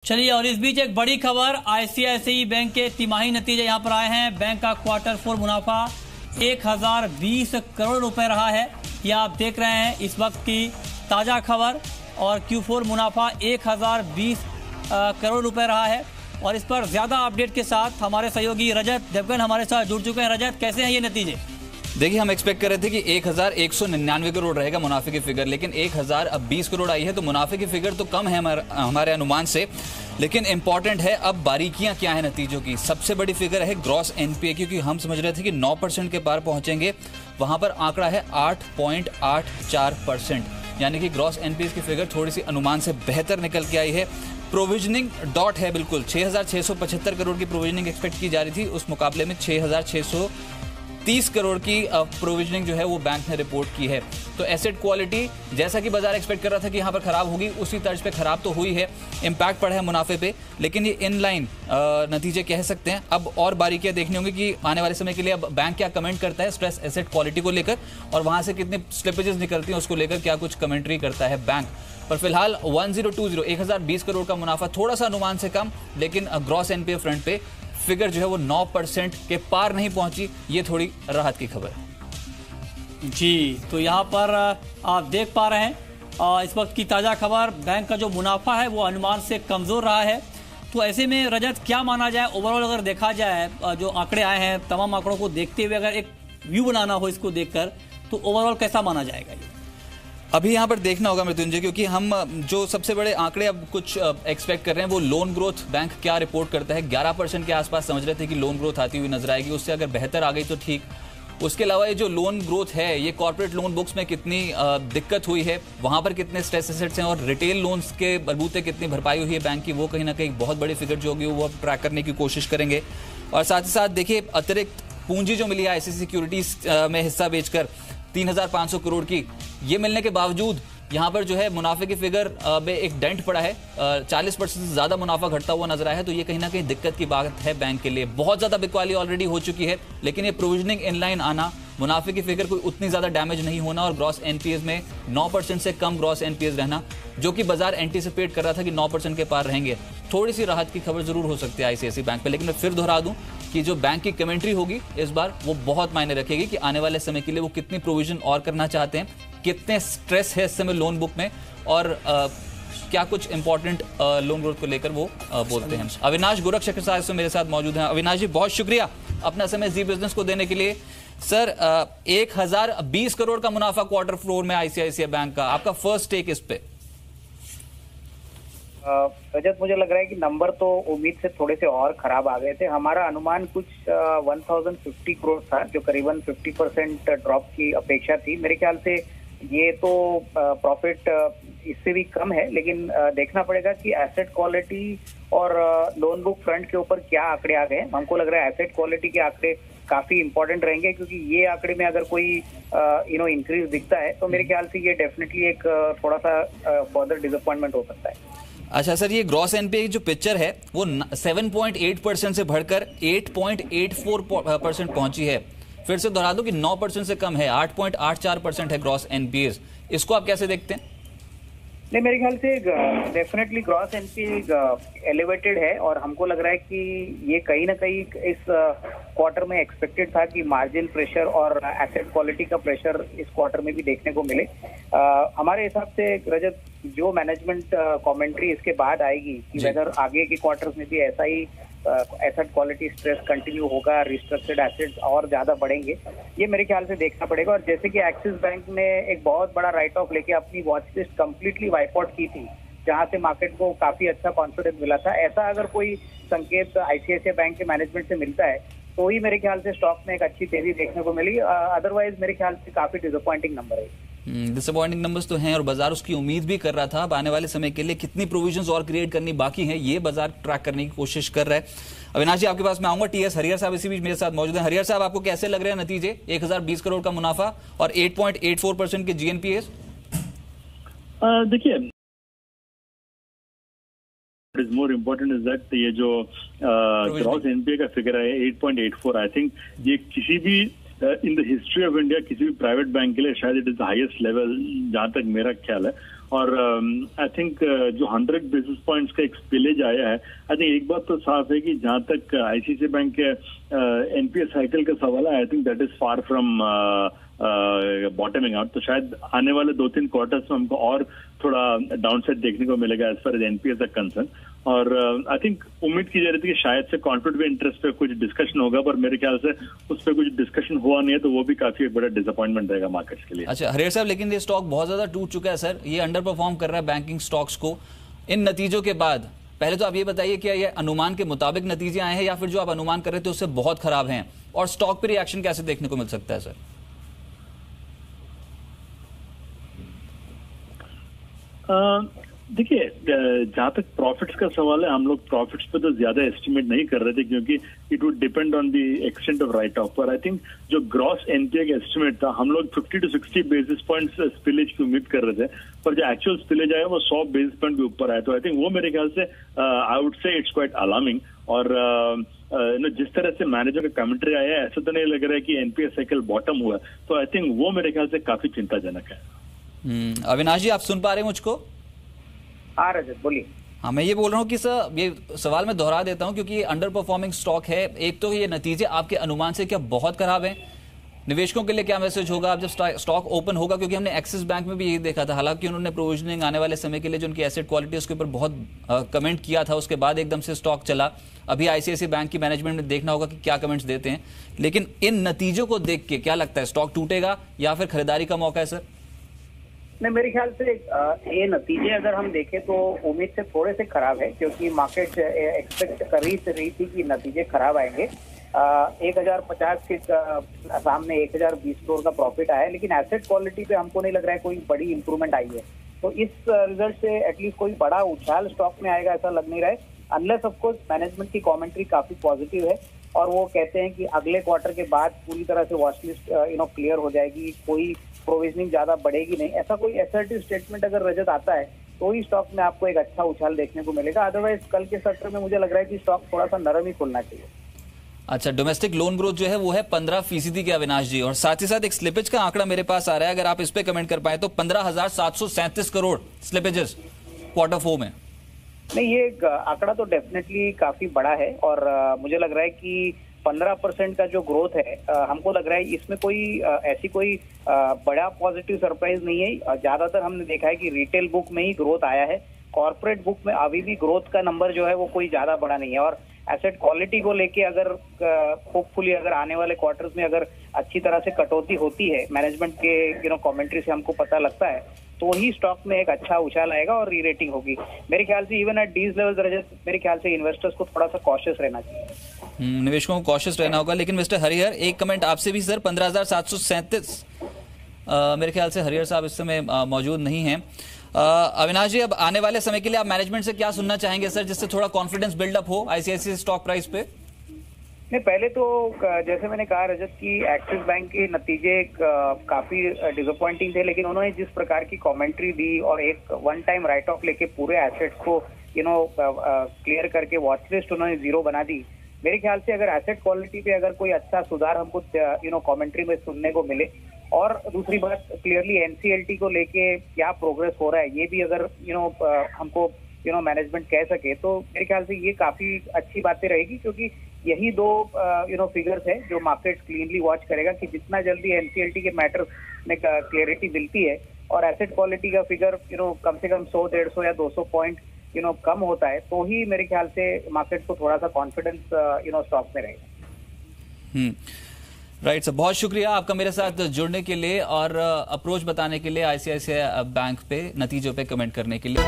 चलिए, और इस बीच एक बड़ी खबर, आईसीआईसीआई बैंक के तिमाही नतीजे यहां पर आए हैं। बैंक का क्वार्टर 4 मुनाफा 1020 करोड़ रुपए रहा है। यह आप देख रहे हैं इस वक्त की ताजा खबर। और Q4 मुनाफा 1020 करोड़ रुपए रहा है। और इस पर ज्यादा अपडेट के साथ हमारे सहयोगी रजत देवगन हमारे साथ जुड़ चुके हैं। रजत, कैसे हैं ये नतीजे? देखिए, हम एक्सपेक्ट कर रहे थे कि 1199 करोड़ रहेगा मुनाफे की फिगर, लेकिन 1020 करोड़ आई है, तो मुनाफे की फिगर तो कम है हमारे अनुमान से। लेकिन इंपॉर्टेंट है अब बारीकियां क्या है नतीजों की। सबसे बड़ी फिगर है ग्रॉस एनपीए, क्योंकि हम समझ रहे थे कि 9% के पार पहुंचेंगे, वहां पर आंकड़ा है 8.84%, यानी कि ग्रॉस एनपीए की फिगर थोड़ी सी अनुमान से बेहतर निकल के आई है। प्रोविजनिंग डॉट है बिल्कुल, 6675 करोड़ की प्रोविजनिंग एक्सपेक्ट की जा रही थी, उस मुकाबले में 6630 करोड़ की प्रोविजनिंग जो है वो बैंक ने रिपोर्ट की है। तो एसेट क्वालिटी जैसा कि बाजार एक्सपेक्ट कर रहा था कि यहाँ पर खराब होगी, उसी तर्ज पे खराब तो हुई है, इम्पैक्ट पड़ा है मुनाफे पे, लेकिन ये इन लाइन नतीजे कह सकते हैं। अब और बारीकियां देखनी होंगी कि आने वाले समय के लिए अब बैंक क्या कमेंट करता है स्ट्रेस एसेट क्वालिटी को लेकर, और वहां से कितनी स्लिपेजेस निकलती हैं उसको लेकर क्या कुछ कमेंट्री करता है बैंक। पर फिलहाल 1020 करोड़ का मुनाफा, थोड़ा सा अनुमान से कम, लेकिन ग्रॉस एनपीए फ्रंट पे फिगर जो है वो 9% के पार नहीं पहुंची, ये थोड़ी राहत की खबर है जी। तो यहाँ पर आप देख पा रहे हैं इस वक्त की ताज़ा खबर, बैंक का जो मुनाफा है वो अनुमान से कमज़ोर रहा है। तो ऐसे में रजत, क्या माना जाए ओवरऑल, अगर देखा जाए जो आंकड़े आए हैं, तमाम आंकड़ों को देखते हुए अगर एक व्यू बनाना हो इसको देखकर, तो ओवरऑल कैसा माना जाएगा ये? अभी यहाँ पर देखना होगा मृत्युंजय, क्योंकि हम जो सबसे बड़े आंकड़े अब कुछ एक्सपेक्ट कर रहे हैं वो लोन ग्रोथ बैंक क्या रिपोर्ट करता है। 11% के आसपास समझ रहे थे कि लोन ग्रोथ आती हुई नजर आएगी, उससे अगर बेहतर आ गई तो ठीक। उसके अलावा ये जो लोन ग्रोथ है, ये कॉर्पोरेट लोन बुक्स में कितनी दिक्कत हुई है, वहां पर कितने स्ट्रेस एसेट्स हैं, और रिटेल लोन्स के बलबूते कितनी भरपाई हुई है बैंक की, वो कहीं ना कहीं बहुत बड़ी फिगर जो होगी वो ट्रैक करने की कोशिश करेंगे। और साथ ही साथ देखिए, अतिरिक्त पूंजी जो मिली है आईसीआईसीआई सिक्योरिटीज में हिस्सा बेचकर 3500 करोड़ की, ये मिलने के बावजूद यहाँ पर जो है मुनाफे की फिगर में एक डेंट पड़ा है, 40% से ज्यादा मुनाफा घटता हुआ नजर आया है। तो ये कहीं ना कहीं दिक्कत की बात है बैंक के लिए। बहुत ज्यादा बिकवाली ऑलरेडी हो चुकी है, लेकिन ये प्रोविजनिंग इनलाइन आना, मुनाफे की फिगर कोई उतनी ज्यादा डैमेज नहीं होना, और ग्रॉस एनपीएस में 9% से कम ग्रॉस एनपीएस रहना, जो कि बाजार एंटीसिपेट कर रहा था कि 9% के पार रहेंगे, थोड़ी सी राहत की खबर जरूर हो सकती है आईसीआईसीआई बैंक पे। लेकिन मैं फिर दोहरा दूं कि जो बैंक की कमेंट्री होगी इस बार वो बहुत मायने रखेगी कि आने वाले समय के लिए वो कितनी प्रोविजन और करना चाहते हैं, कितने स्ट्रेस है इस समय लोन बुक में, और क्या कुछ इंपॉर्टेंट लोन ग्रोथ को लेकर वो बोलते हैं। अविनाश गोरक्षकर साहब मेरे साथ मौजूद हैं। अविनाश जी, बहुत शुक्रिया अपना समय जी बिजनेस को देने के लिए। सर, 1020 करोड़ का मुनाफा क्वार्टर 4 में आईसीआईसीआई बैंक का, आपका फर्स्ट टेक इस पे? रजत, मुझे लग रहा है कि नंबर तो उम्मीद से थोड़े से और खराब आ गए थे। हमारा अनुमान कुछ 1050 करोड़ था, जो करीबन 50% ड्रॉप की अपेक्षा थी। मेरे ख्याल से ये तो प्रॉफिट इससे भी कम है, लेकिन देखना पड़ेगा कि एसेट क्वालिटी और लोन बुक फ्रंट के ऊपर क्या आंकड़े आ गए। हमको लग रहा है एसेट क्वालिटी के आंकड़े काफी इंपॉर्टेंट रहेंगे, क्योंकि ये आंकड़े में अगर कोई इंक्रीज दिखता है तो मेरे ख्याल से ये डेफिनेटली एक थोड़ा सा फर्दर डिसअपॉइंटमेंट हो सकता है। अच्छा सर, ये ग्रॉस एनपीए जो पिक्चर है वो 7.8% से बढ़कर 8.84% पहुंची है। फिर से दोहरा दूं कि 9% से कम है, 8.84% है ग्रॉस एनपीए। इसको आप कैसे देखते हैं? नहीं, मेरे ख्याल से डेफिनेटली ग्रॉस एनपीए एलिवेटेड है, और हमको लग रहा है कि ये कहीं ना कहीं इस क्वार्टर में एक्सपेक्टेड था कि मार्जिन प्रेशर और एसेट क्वालिटी का प्रेशर इस क्वार्टर में भी देखने को मिले। हमारे हिसाब से रजत, जो मैनेजमेंट कमेंट्री इसके बाद आएगी कि वेदर आगे के क्वार्टर्स में भी ऐसा ही एसेट क्वालिटी स्ट्रेस कंटिन्यू होगा, रिस्ट्रक्चर्ड एसेट्स और ज्यादा बढ़ेंगे, ये मेरे ख्याल से देखना पड़ेगा। और जैसे कि एक्सिस बैंक ने एक बहुत बड़ा राइट ऑफ लेके अपनी watch list completely wipe out की थी, जहां से मार्केट को काफी अच्छा कॉन्फिडेंस मिला था, ऐसा अगर कोई संकेत आईसीआईसीआई बैंक के मैनेजमेंट से मिलता है तो ही मेरे ख्याल से स्टॉक में एक अच्छी तेजी देखने को मिली। अदरवाइज मेरे ख्याल से काफी डिसअपॉइंटिंग नंबर है। डिसअपॉइंटिंग नंबर्स तो हैं, और बाजार उसकी उम्मीद भी कर रहा था। अब आने वाले समय के लिए कितनी प्रोविजंस और क्रिएट करनी बाकी है, ये बाजार ट्रैक करने की कोशिश कर रहा है। अविनाश जी, आपके पास मैं आऊंगा। टीएस हरियर साहब इसी बीच मेरे साथ मौजूद हैं। हरियर साहब, आपको कैसे लग रहे हैं नतीजे? 1020 करोड़ का मुनाफा और 8.84% के जीएनपीएस। देखिए, is more important is that ये जो ग्रॉस एनपीए का फिगर है 8.84, आई थिंक ये किसी भी in the history of India किसी भी प्राइवेट बैंक के लिए शायद it is the highest level, जहां तक मेरा ख्याल है। और आई थिंक जो 100 बेसिस पॉइंट्स का एक स्पिलेज आया है, आई थिंक एक बात तो साफ है कि जहां तक आईसीआईसीआई बैंक के एनपीए साइकिल का सवाल है, I think that is far from bottoming out. तो शायद आने वाले 2-3 क्वार्टर्स में हमको और थोड़ा डाउनसाइड देखने को मिलेगा as far as NPS are concern. और आई थिंक उम्मीद की जा रही थी कि शायद से कॉन्फिडेंट इंटरेस्ट पे कुछ डिस्कशन होगा, पर मेरे ख्याल से उस पर कुछ डिस्कशन हुआ नहीं है, तो वो भी काफी एक बड़ा डिसअपॉइंटमेंट रहेगा मार्केट्स के लिए। अच्छा हरिहर साहब, लेकिन ये स्टॉक बहुत ज्यादा टूट चुका है सर, ये अंडर परफॉर्म कर रहा है बैंकिंग स्टॉक्स को इन नतीजों के बाद। पहले तो आप ये बताइए क्या ये अनुमान के मुताबिक नतीजे आए हैं या फिर जो आप अनुमान कर रहे थे उससे बहुत खराब हैं, और स्टॉक पे रिएक्शन कैसे देखने को मिल सकता है सर? देखिए, जहां तक प्रॉफिट्स का सवाल है, हम लोग प्रॉफिट्स पे तो ज्यादा एस्टिमेट नहीं कर रहे थे क्योंकि it would depend on the extent of right of. पर आई थिंक जो ग्रॉस एनपीए का एस्टिमेट था, हम लोग 50 to 60 बेसिस पॉइंट्स स्पिलेज की उम्मीद कर रहे थे, पर जो एक्चुअल स्पिलेज आया वो 100 बेसिस पॉइंट के ऊपर आया। तो आई थिंक वो मेरे ख्याल से I would say it's quite alarming. और जिस तरह से मैनेजर का कमेंट्री आया है, ऐसा तो नहीं लग रहा है कि एनपीए साइकिल बॉटम हुआ, तो आई थिंक वो मेरे ख्याल से काफी चिंताजनक है। अविनाश जी, आप सुन पा रहे हैं मुझको? हाँ रजत बोलिए। हाँ, मैं ये बोल रहा हूँ कि सर ये सवाल मैं दोहरा देता हूँ क्योंकि अंडर परफॉर्मिंग स्टॉक है। एक तो ये नतीजे आपके अनुमान से क्या बहुत खराब हैं, निवेशकों के लिए क्या मैसेज होगा अब जब स्टॉक ओपन होगा? क्योंकि हमने एक्सिस बैंक में भी यही देखा था, हालांकि उन्होंने प्रोविजनिंग आने वाले समय के लिए जो उनकी एसेट क्वालिटी उसके ऊपर बहुत कमेंट किया था, उसके बाद एकदम से स्टॉक चला। अभी आईसीआईसीआई बैंक की मैनेजमेंट ने देखना होगा कि क्या कमेंट्स देते हैं, लेकिन इन नतीजों को देख के क्या लगता है स्टॉक टूटेगा या फिर खरीदारी का मौका है सर? नहीं, मेरे ख्याल से ये नतीजे अगर हम देखें तो उम्मीद से थोड़े से खराब है, क्योंकि मार्केट एक्सपेक्ट कर रही थी कि नतीजे खराब आएंगे। 1050 के सामने 1020 करोड़ का प्रॉफिट आया है, लेकिन एसेट क्वालिटी पे हमको नहीं लग रहा है कोई बड़ी इंप्रूवमेंट आई है। तो इस रिजल्ट से एटलीस्ट कोई बड़ा उछाल स्टॉक में आएगा ऐसा लग नहीं रहा है, अनलेस ऑफ कोर्स मैनेजमेंट की कमेंट्री काफी पॉजिटिव है और वो कहते हैं कि अगले क्वार्टर के बाद पूरी तरह से वॉच लिस्ट क्लियर हो जाएगी, कोई प्रोविजनिंग ज्यादा बढ़ेगी नहीं, ऐसा कोई असर्टिव स्टेटमेंट अगर रजत आता है तो ही स्टॉक में आपको एक अच्छा उछाल देखने को मिलेगा। अदरवाइज कल के सत्र में मुझे लग रहा है कि स्टॉक थोड़ा सा नरम ही खुलना चाहिए। अच्छा, डोमेस्टिक लोन ग्रोथ जो है वो है 15% के अविनाश जी, और साथ ही साथ एक स्लिपेज का आंकड़ा मेरे पास आ रहा है, अगर आप इस पे कमेंट कर पाए तो 15,737 करोड़ स्लिपेजेस क्वार्टर 4 में। नहीं, ये आंकड़ा तो डेफिनेटली काफी बड़ा है और मुझे लग रहा है कि 15% का जो ग्रोथ है, हमको लग रहा है इसमें कोई ऐसी कोई बड़ा पॉजिटिव सरप्राइज नहीं है। ज्यादातर हमने देखा है कि रिटेल बुक में ही ग्रोथ आया है, कॉर्पोरेट बुक में अभी भी ग्रोथ का नंबर जो है वो कोई ज्यादा बड़ा नहीं है। और एसेट क्वालिटी को लेके अगर होपफुली अगर आने वाले क्वार्टर्स में अगर अच्छी तरह से कटौती होती है, मैनेजमेंट के कमेंट्री से हमको पता लगता है, तो ही स्टॉक में एक अच्छा उछाल आएगा और री रेटिंग होगी। मेरे ख्याल से इवन एट डीज लेवल रजत, मेरे ख्याल से इन्वेस्टर्स को थोड़ा सा कॉशियस रहना चाहिए। निवेशकों को कॉशियस रहना होगा। लेकिन मिस्टर हरिहर, एक कमेंट आपसे भी सर, 15,737, मेरे ख्याल से हरिहर साहब इस समय मौजूद नहीं है। अविनाश जी, अब आने वाले समय के लिए आप मैनेजमेंट से क्या सुनना चाहेंगे सर, जिससे थोड़ा कॉन्फिडेंस बिल्डअप हो आईसीआईसीआई स्टॉक प्राइस पे? नहीं, पहले तो जैसे मैंने कहा रजत की एक्सिस बैंक के नतीजे काफी डिसअपॉइंटिंग थे, लेकिन उन्होंने जिस प्रकार की कमेंट्री दी और एक वन टाइम राइट ऑफ लेके पूरे एसेट्स को क्लियर करके वॉच लिस्ट उन्होंने 0 बना दी। मेरे ख्याल से अगर एसेट क्वालिटी पे अगर कोई अच्छा सुधार हमको कमेंट्री में सुनने को मिले, और दूसरी बात क्लियरली एनसीएलटी को लेके क्या प्रोग्रेस हो रहा है ये भी अगर हमको मैनेजमेंट कह सके, तो मेरे ख्याल से ये काफी अच्छी बातें रहेगी, क्योंकि यही दो फिगर्स है जो मार्केट क्लीनली वॉच करेगा कि जितना जल्दी एनसीएलटी के मैटर में क्लियरिटी मिलती है और एसेट क्वालिटी का फिगर कम से कम 100, 150 या 200 पॉइंट कम होता है, तो ही मेरे ख्याल से मार्केट को थोड़ा सा कॉन्फिडेंस स्टॉक में रहेगा। राइट सर, बहुत शुक्रिया आपका मेरे साथ जुड़ने के लिए और अप्रोच बताने के लिए, आईसीआईसीआई बैंक पे नतीजों पे कमेंट करने के लिए।